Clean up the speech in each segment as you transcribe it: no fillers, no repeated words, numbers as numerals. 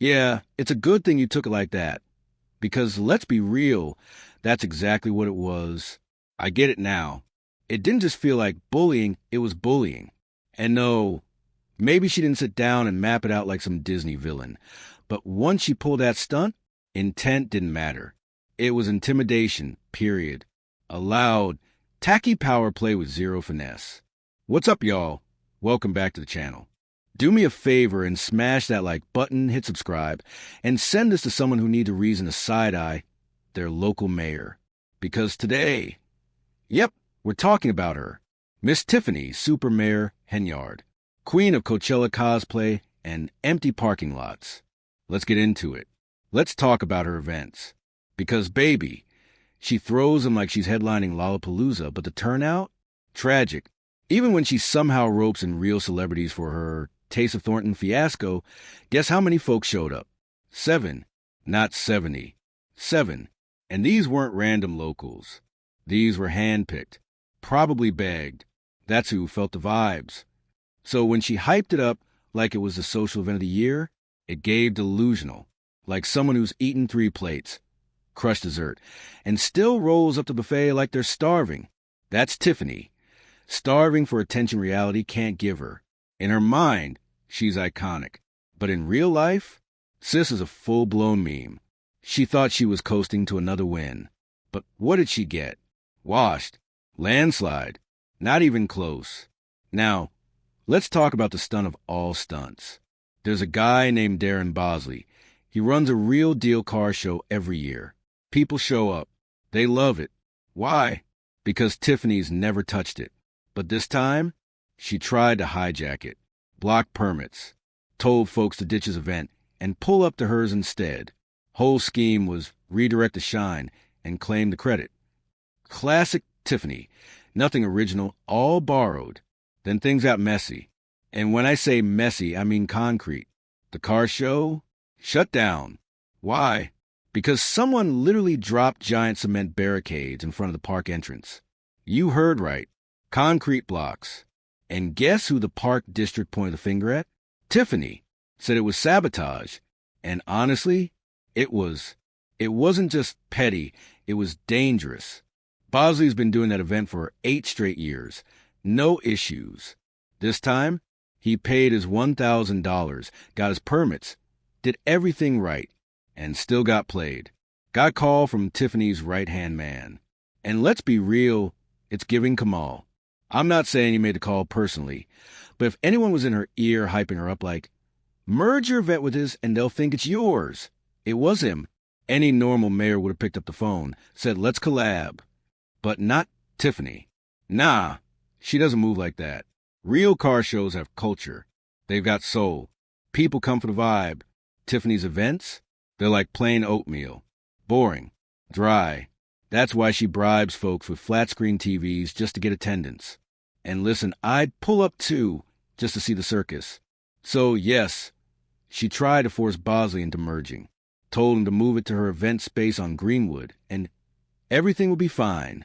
Yeah, it's a good thing you took it like that. Because let's be real, that's exactly what it was. I get it now. It didn't just feel like bullying, it was bullying. And no, maybe she didn't sit down and map it out like some Disney villain. But once she pulled that stunt, intent didn't matter. It was intimidation, period. A loud, tacky power play with zero finesse. What's up, y'all? Welcome back to the channel. Do me a favor and smash that like button, hit subscribe, and send this to someone who needs a reason to side-eye their local mayor. Because today, yep, we're talking about her. Miss Tiffany Super Mayor Henyard, queen of Coachella cosplay and empty parking lots. Let's get into it. Let's talk about her events. Because, baby, she throws them like she's headlining Lollapalooza, but the turnout? Tragic. Even when she somehow ropes in real celebrities for her Taste of Thornton fiasco, guess how many folks showed up? 7, not 70. 7. And these weren't random locals. These were handpicked, probably begged. That's who felt the vibes. So when she hyped it up like it was the social event of the year, it gave delusional, like someone who's eaten 3 plates, crushed dessert, and still rolls up the buffet like they're starving. That's Tiffany. Starving for attention reality can't give her. In her mind, she's iconic. But in real life, sis is a full-blown meme. She thought she was coasting to another win. But what did she get? Washed. Landslide. Not even close. Now, let's talk about the stunt of all stunts. There's a guy named Darren Bosley. He runs a real deal car show every year. People show up. They love it. Why? Because Tiffany's never touched it. But this time, she tried to hijack it, block permits, told folks to ditch his event and pull up to hers instead. Whole scheme was redirect the shine and claim the credit. Classic Tiffany. Nothing original, all borrowed. Then things got messy. And when I say messy, I mean concrete. The car show? Shut down. Why? Because someone literally dropped giant cement barricades in front of the park entrance. You heard right. Concrete blocks. And guess who the park district pointed the finger at? Tiffany. Said it was sabotage. And honestly, it was. It wasn't just petty, it was dangerous. Bosley's been doing that event for 8 straight years. No issues. This time, he paid his $1,000, got his permits, did everything right, and still got played. Got call from Tiffany's right-hand man. And let's be real, it's giving Kamal. I'm not saying he made the call personally, but if anyone was in her ear hyping her up like, merge your event with his and they'll think it's yours. It was him. Any normal mayor would have picked up the phone, said, let's collab. But not Tiffany. Nah, she doesn't move like that. Real car shows have culture. They've got soul. People come for the vibe. Tiffany's events? They're like plain oatmeal. Boring. Dry. That's why she bribes folks with flat-screen TVs just to get attendance. And listen, I'd pull up too, just to see the circus. So, yes, she tried to force Bosley into merging. Told him to move it to her event space on Greenwood, and everything will be fine.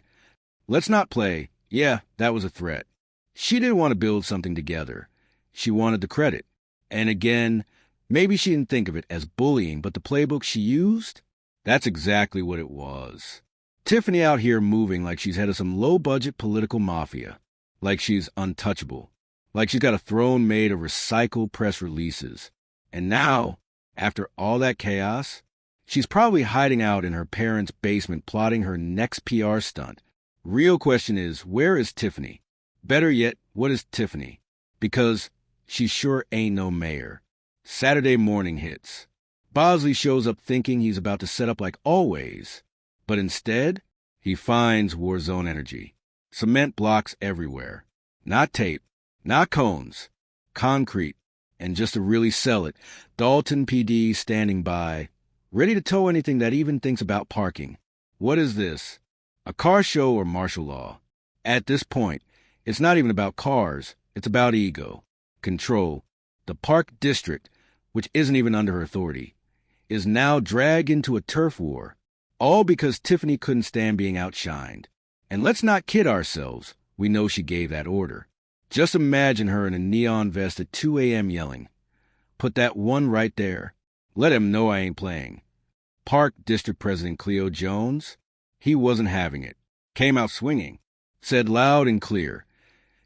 Let's not play. Yeah, that was a threat. She didn't want to build something together. She wanted the credit. And again, maybe she didn't think of it as bullying, but the playbook she used? That's exactly what it was. Tiffany out here moving like she's head of some low-budget political mafia. Like she's untouchable. Like she's got a throne made of recycled press releases. And now, after all that chaos, she's probably hiding out in her parents' basement plotting her next PR stunt. Real question is, where is Tiffany? Better yet, what is Tiffany? Because she sure ain't no mayor. Saturday morning hits. Bosley shows up thinking he's about to set up like always. But instead, he finds war zone energy. Cement blocks everywhere. Not tape, not cones, concrete. And just to really sell it, Dolton PD standing by, ready to tow anything that even thinks about parking. What is this? A car show or martial law? At this point, it's not even about cars. It's about ego, control. The park district, which isn't even under her authority, is now dragged into a turf war. All because Tiffany couldn't stand being outshined. And let's not kid ourselves. We know she gave that order. Just imagine her in a neon vest at 2 a.m. yelling. Put that one right there. Let him know I ain't playing. Park District President Cleo Jones, he wasn't having it. Came out swinging. Said loud and clear,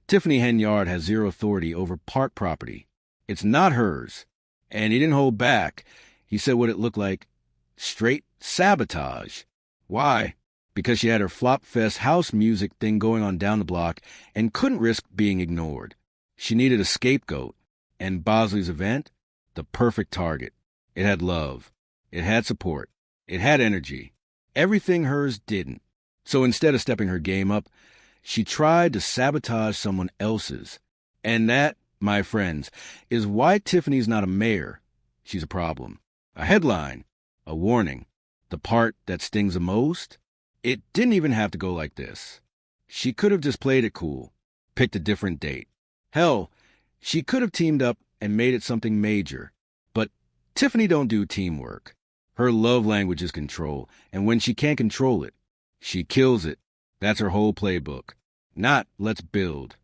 Tiffany Henyard has zero authority over park property. It's not hers. And he didn't hold back. He said what it looked like, straight sabotage. Why? Because she had her Flop Fest house music thing going on down the block and couldn't risk being ignored. She needed a scapegoat. And Bosley's event? The perfect target. It had love. It had support. It had energy. Everything hers didn't. So instead of stepping her game up, she tried to sabotage someone else's. And that, my friends, is why Tiffany's not a mayor. She's a problem. A headline. A warning. The part that stings the most? It didn't even have to go like this. She could have just played it cool. Picked a different date. Hell, she could have teamed up and made it something major. But Tiffany don't do teamwork. Her love language is control, and when she can't control it, she kills it. That's her whole playbook. Not let's build.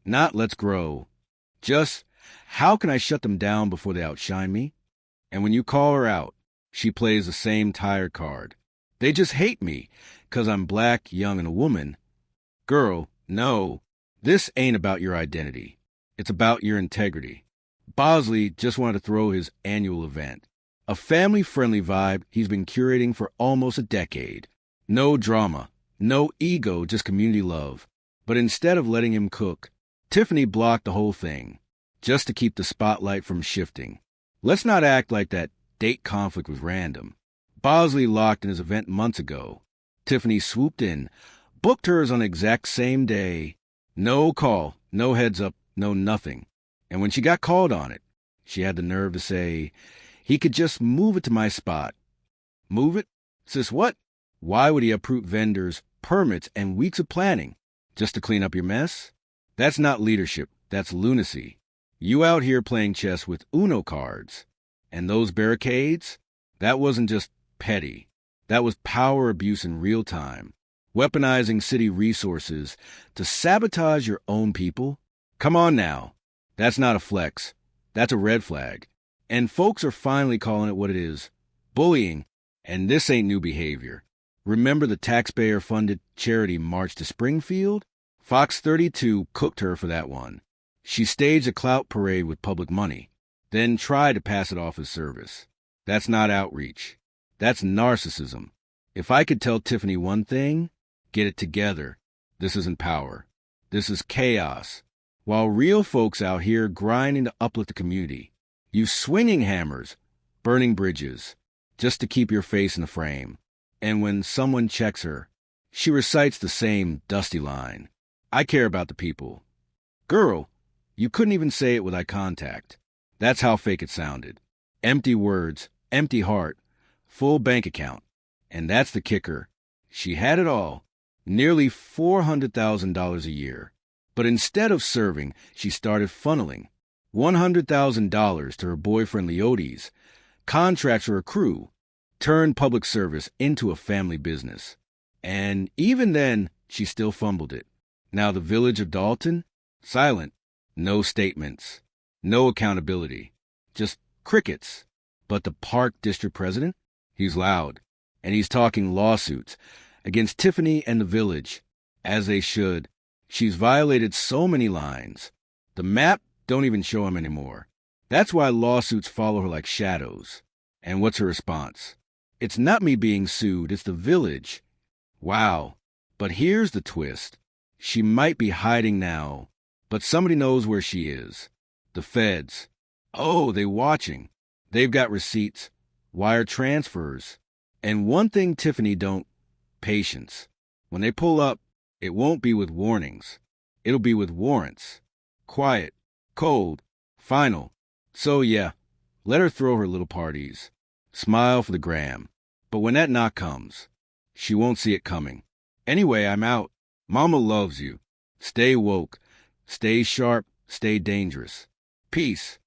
Not let's grow. Just how can I shut them down before they outshine me? And when you call her out, she plays the same tired card. They just hate me 'cause I'm black, young, and a woman. Girl, no. This ain't about your identity. It's about your integrity. Bosley just wanted to throw his annual event. A family-friendly vibe he's been curating for almost a decade. No drama, no ego, just community love. But instead of letting him cook, Tiffany blocked the whole thing, just to keep the spotlight from shifting. Let's not act like that date conflict was random. Bosley locked in his event months ago. Tiffany swooped in, booked hers on the exact same day. No call, no heads up, no nothing. And when she got called on it, she had the nerve to say, he could just move it to my spot. Move it? Sis, what? Why would he uproot vendors, permits, and weeks of planning just to clean up your mess? That's not leadership. That's lunacy. You out here playing chess with Uno cards. And those barricades? That wasn't just petty. That was power abuse in real time. Weaponizing city resources to sabotage your own people? Come on now. That's not a flex. That's a red flag. And folks are finally calling it what it is. Bullying. And this ain't new behavior. Remember the taxpayer-funded charity March to Springfield? Fox 32 cooked her for that one. She staged a clout parade with public money, then tried to pass it off as service. That's not outreach. That's narcissism. If I could tell Tiffany one thing, get it together. This isn't power. This is chaos. While real folks out here grinding to uplift the community, you swinging hammers, burning bridges, just to keep your face in the frame. And when someone checks her, she recites the same dusty line. I care about the people. Girl, you couldn't even say it with eye contact. That's how fake it sounded. Empty words, empty heart, full bank account. And that's the kicker. She had it all. Nearly $400,000 a year. But instead of serving, she started funneling. $100,000 to her boyfriend Leotes, contracts for a crew, turned public service into a family business. And even then, she still fumbled it. Now the Village of Dolton? Silent. No statements. No accountability. Just crickets. But the Park District President? He's loud. And he's talking lawsuits against Tiffany and the village. As they should. She's violated so many lines. The map don't even show him anymore. That's why lawsuits follow her like shadows. And what's her response? It's not me being sued, it's the village. Wow. But here's the twist. She might be hiding now, but somebody knows where she is. The feds. Oh, they watching. They've got receipts, wire transfers. And one thing Tiffany don't, patience. When they pull up, it won't be with warnings. It'll be with warrants. Quiet, cold, final. So yeah, let her throw her little parties. Smile for the gram. But when that knock comes, she won't see it coming. Anyway, I'm out. Mama loves you. Stay woke. Stay sharp. Stay dangerous. Peace.